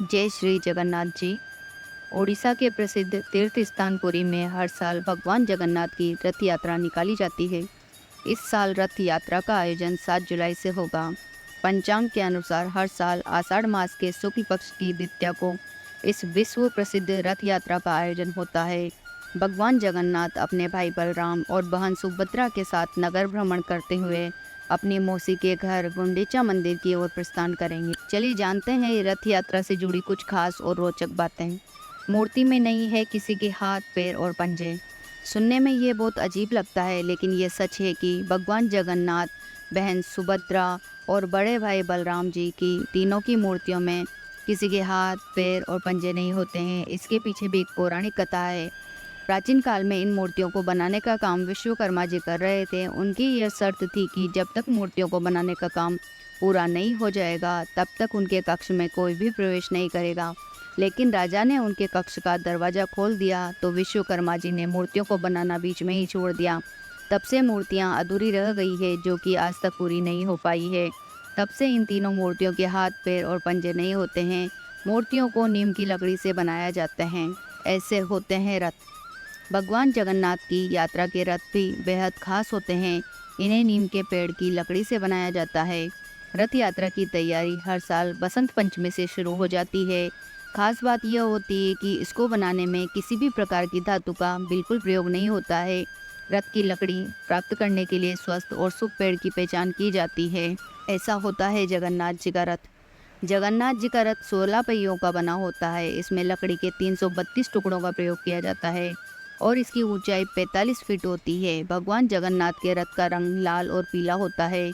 जय श्री जगन्नाथ जी। ओडिशा के प्रसिद्ध तीर्थ स्थान पुरी में हर साल भगवान जगन्नाथ की रथ यात्रा निकाली जाती है। इस साल रथ यात्रा का आयोजन 7 जुलाई से होगा। पंचांग के अनुसार हर साल आषाढ़ मास के शुक्ल पक्ष की द्वितीया को इस विश्व प्रसिद्ध रथ यात्रा का आयोजन होता है। भगवान जगन्नाथ अपने भाई बलराम और बहन सुभद्रा के साथ नगर भ्रमण करते हुए अपनी मौसी के घर गुंडीचा मंदिर की ओर प्रस्थान करेंगे। चलिए जानते हैं रथ यात्रा से जुड़ी कुछ खास और रोचक बातें। मूर्ति में नहीं है किसी के हाथ, पैर और पंजे। सुनने में ये बहुत अजीब लगता है, लेकिन ये सच है कि भगवान जगन्नाथ, बहन सुभद्रा और बड़े भाई बलराम जी की तीनों की मूर्तियों में किसी के हाथ, पैर और पंजे नहीं होते हैं। इसके पीछे भी एक पौराणिक कथा है। प्राचीन काल में इन मूर्तियों को बनाने का काम विश्वकर्मा जी कर रहे थे। उनकी यह शर्त थी कि जब तक मूर्तियों को बनाने का काम पूरा नहीं हो जाएगा, तब तक उनके कक्ष में कोई भी प्रवेश नहीं करेगा। लेकिन राजा ने उनके कक्ष का दरवाज़ा खोल दिया तो विश्वकर्मा जी ने मूर्तियों को बनाना बीच में ही छोड़ दिया। तब से मूर्तियाँ अधूरी रह गई है, जो कि आज तक पूरी नहीं हो पाई है। तब से इन तीनों मूर्तियों के हाथ, पैर और पंजे नहीं होते हैं। मूर्तियों को नीम की लकड़ी से बनाया जाता है। ऐसे होते हैं रथ। भगवान जगन्नाथ की यात्रा के रथ भी बेहद खास होते हैं। इन्हें नीम के पेड़ की लकड़ी से बनाया जाता है। रथ यात्रा की तैयारी हर साल बसंत पंचमी से शुरू हो जाती है। खास बात यह होती है कि इसको बनाने में किसी भी प्रकार की धातु का बिल्कुल प्रयोग नहीं होता है। रथ की लकड़ी प्राप्त करने के लिए स्वस्थ और शुभ पेड़ की पहचान की जाती है। ऐसा होता है जगन्नाथ जी का रथ। जगन्नाथ जी का रथ 16 पहियों का बना होता है। इसमें लकड़ी के 332 टुकड़ों का प्रयोग किया जाता है और इसकी ऊंचाई 45 फीट होती है। भगवान जगन्नाथ के रथ का रंग लाल और पीला होता है।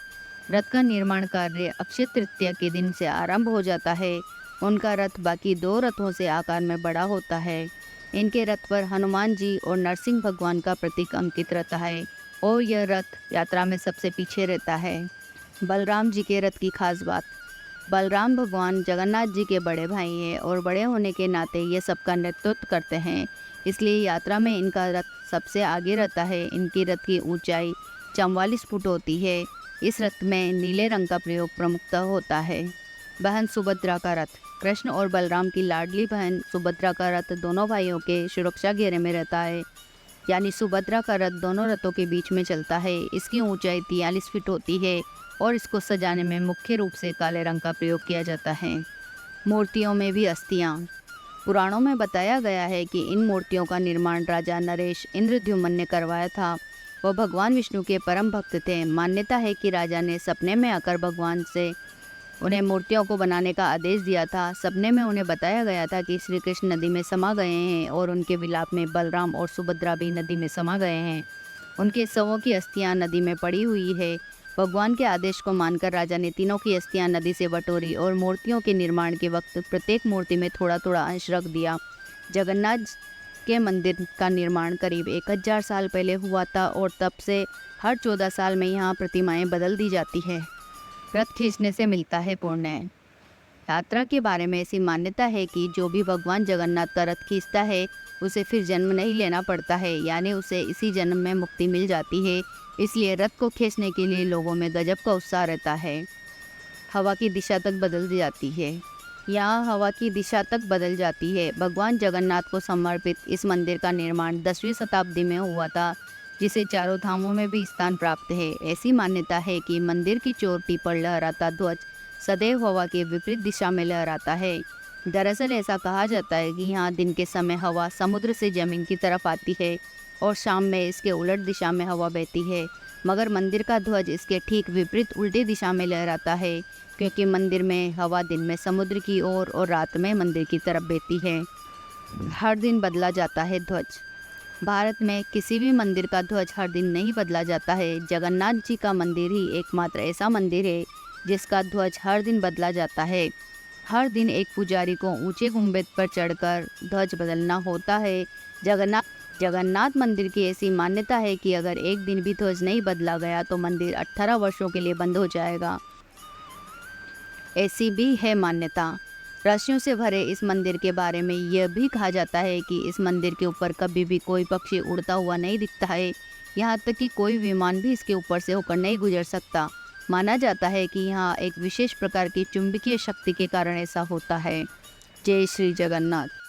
रथ का निर्माण कार्य अक्षय तृतीया के दिन से आरंभ हो जाता है। उनका रथ बाकी दो रथों से आकार में बड़ा होता है। इनके रथ पर हनुमान जी और नरसिंह भगवान का प्रतीक अंकित रहता है और यह रथ यात्रा में सबसे पीछे रहता है। बलराम जी के रथ की खास बात। बलराम भगवान जगन्नाथ जी के बड़े भाई हैं और बड़े होने के नाते ये सबका नेतृत्व करते हैं, इसलिए यात्रा में इनका रथ सबसे आगे रहता है। इनकी रथ की ऊंचाई 44 फुट होती है। इस रथ में नीले रंग का प्रयोग प्रमुखतः होता है। बहन सुभद्रा का रथ। कृष्ण और बलराम की लाडली बहन सुभद्रा का रथ दोनों भाइयों के सुरक्षा घेरे में रहता है, यानी सुभद्रा का रथ दोनों रथों के बीच में चलता है। इसकी ऊंचाई 43 फीट होती है और इसको सजाने में मुख्य रूप से काले रंग का प्रयोग किया जाता है। मूर्तियों में भी अस्थियाँ। पुराणों में बताया गया है कि इन मूर्तियों का निर्माण राजा नरेश इंद्रद्युम्न ने करवाया था। वह भगवान विष्णु के परम भक्त थे। मान्यता है कि राजा ने सपने में आकर भगवान से उन्हें मूर्तियों को बनाने का आदेश दिया था। सपने में उन्हें बताया गया था कि श्री कृष्ण नदी में समा गए हैं और उनके विलाप में बलराम और सुभद्रा भी नदी में समा गए हैं। उनके शवों की अस्थियां नदी में पड़ी हुई है। भगवान के आदेश को मानकर राजा ने तीनों की अस्थियां नदी से बटोरी और मूर्तियों के निर्माण के वक्त प्रत्येक मूर्ति में थोड़ा थोड़ा अंश रख दिया। जगन्नाथ के मंदिर का निर्माण करीब 1000 साल पहले हुआ था और तब से हर 14 साल में यहाँ प्रतिमाएं बदल दी जाती है। रथ खींचने से मिलता है पुण्य। यात्रा के बारे में ऐसी मान्यता है कि जो भी भगवान जगन्नाथ का रथ खींचता है उसे फिर जन्म नहीं लेना पड़ता है, यानी उसे इसी जन्म में मुक्ति मिल जाती है। इसलिए रथ को खींचने के लिए लोगों में गजब का उत्साह रहता है। हवा की दिशा तक बदल जाती है। यहाँ हवा की दिशा तक बदल जाती है। भगवान जगन्नाथ को समर्पित इस मंदिर का निर्माण 10वीं शताब्दी में हुआ था, जिसे चारों धामों में भी स्थान प्राप्त है। ऐसी मान्यता है कि मंदिर की चोटी पर लहराता ध्वज सदैव हवा के विपरीत दिशा में लहराता है। दरअसल ऐसा कहा जाता है कि यहाँ दिन के समय हवा समुद्र से जमीन की तरफ आती है और शाम में इसके उलट दिशा में हवा बहती है, मगर मंदिर का ध्वज इसके ठीक विपरीत उल्टी दिशा में लहराता है, क्योंकि मंदिर में हवा दिन में समुद्र की ओर और रात में मंदिर की तरफ बहती है। हर दिन बदला जाता है ध्वज। भारत में किसी भी मंदिर का ध्वज हर दिन नहीं बदला जाता है। जगन्नाथ जी का मंदिर ही एकमात्र ऐसा मंदिर है जिसका ध्वज हर दिन बदला जाता है। हर दिन एक पुजारी को ऊंचे गुंबद पर चढ़कर ध्वज बदलना होता है। जगन्नाथ मंदिर की ऐसी मान्यता है कि अगर एक दिन भी ध्वज नहीं बदला गया तो मंदिर 18 वर्षों के लिए बंद हो जाएगा। ऐसी भी है मान्यता। रहस्यों से भरे इस मंदिर के बारे में यह भी कहा जाता है कि इस मंदिर के ऊपर कभी भी कोई पक्षी उड़ता हुआ नहीं दिखता है। यहाँ तक कि कोई विमान भी इसके ऊपर से होकर नहीं गुजर सकता। माना जाता है कि यहाँ एक विशेष प्रकार की चुंबकीय शक्ति के कारण ऐसा होता है। जय श्री जगन्नाथ।